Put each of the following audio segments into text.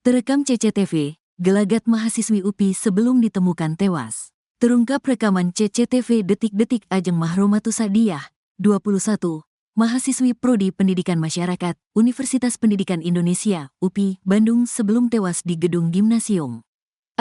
Terekam CCTV, gelagat mahasiswi UPI sebelum ditemukan tewas. Terungkap rekaman CCTV detik-detik Ajeng Mahromatus Sadiah, 21, mahasiswi Prodi Pendidikan Masyarakat, Universitas Pendidikan Indonesia, UPI, Bandung sebelum tewas di gedung gimnasium.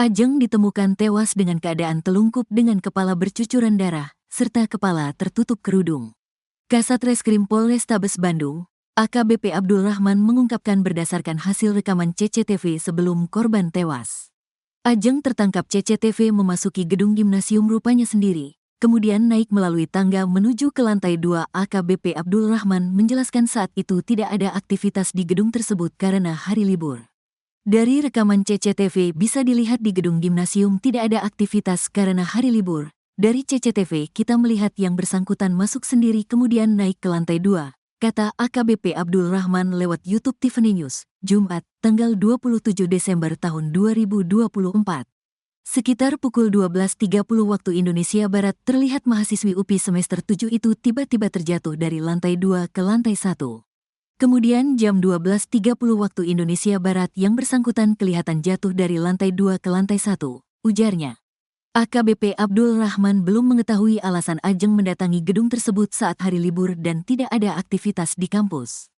Ajeng ditemukan tewas dengan keadaan telungkup dengan kepala bercucuran darah, serta kepala tertutup kerudung. Kasat Reskrim Polrestabes Bandung, AKBP Abdul Rahman mengungkapkan berdasarkan hasil rekaman CCTV sebelum korban tewas. Ajeng tertangkap CCTV memasuki gedung gimnasium rupanya sendiri, kemudian naik melalui tangga menuju ke lantai 2. AKBP Abdul Rahman menjelaskan saat itu tidak ada aktivitas di gedung tersebut karena hari libur. Dari rekaman CCTV bisa dilihat di gedung gimnasium tidak ada aktivitas karena hari libur. Dari CCTV kita melihat yang bersangkutan masuk sendiri kemudian naik ke lantai 2. Kata AKBP Abdul Rahman lewat YouTube Tiffany News, Jumat, tanggal 27 Desember tahun 2024. Sekitar pukul 12.30 waktu Indonesia Barat terlihat mahasiswi UPI semester 7 itu tiba-tiba terjatuh dari lantai 2 ke lantai 1. Kemudian jam 12.30 waktu Indonesia Barat yang bersangkutan kelihatan jatuh dari lantai 2 ke lantai 1, ujarnya. AKBP Abdul Rahman belum mengetahui alasan Ajeng mendatangi gedung tersebut saat hari libur dan tidak ada aktivitas di kampus.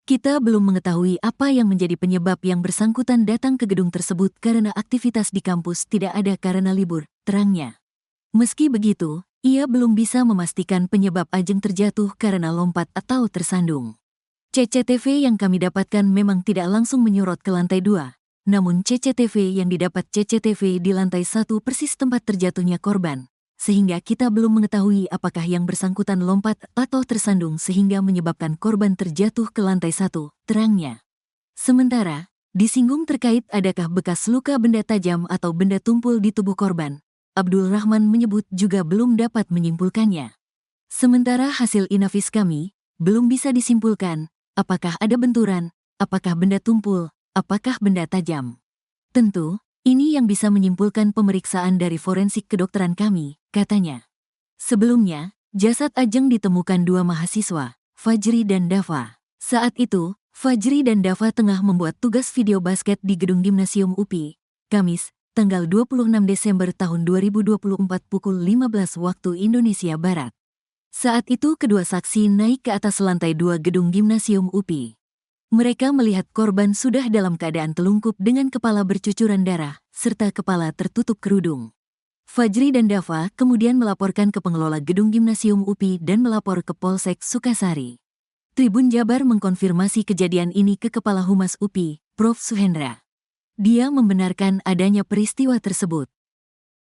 Kita belum mengetahui apa yang menjadi penyebab yang bersangkutan datang ke gedung tersebut karena aktivitas di kampus tidak ada karena libur, terangnya. Meski begitu, ia belum bisa memastikan penyebab Ajeng terjatuh karena lompat atau tersandung. CCTV yang kami dapatkan memang tidak langsung menyorot ke lantai 2. Namun CCTV yang didapat CCTV di lantai 1 persis tempat terjatuhnya korban, sehingga kita belum mengetahui apakah yang bersangkutan lompat atau tersandung sehingga menyebabkan korban terjatuh ke lantai 1, terangnya. Sementara, disinggung terkait adakah bekas luka benda tajam atau benda tumpul di tubuh korban, Abdul Rahman menyebut juga belum dapat menyimpulkannya. Sementara hasil inafis kami, belum bisa disimpulkan, apakah ada benturan, apakah benda tumpul, apakah benda tajam? Tentu, ini yang bisa menyimpulkan pemeriksaan dari forensik kedokteran kami, katanya. Sebelumnya, jasad Ajeng ditemukan dua mahasiswa, Fajri dan Dava. Saat itu, Fajri dan Dava tengah membuat tugas video basket di gedung gimnasium UPI, Kamis, tanggal 26 Desember tahun 2024 pukul 15 waktu Indonesia Barat. Saat itu kedua saksi naik ke atas lantai 2 gedung gimnasium UPI. Mereka melihat korban sudah dalam keadaan telungkup dengan kepala bercucuran darah, serta kepala tertutup kerudung. Fajri dan Dava kemudian melaporkan ke pengelola gedung gimnasium UPI dan melapor ke Polsek Sukasari. Tribun Jabar mengkonfirmasi kejadian ini ke Kepala Humas UPI, Prof. Suhendra. Dia membenarkan adanya peristiwa tersebut.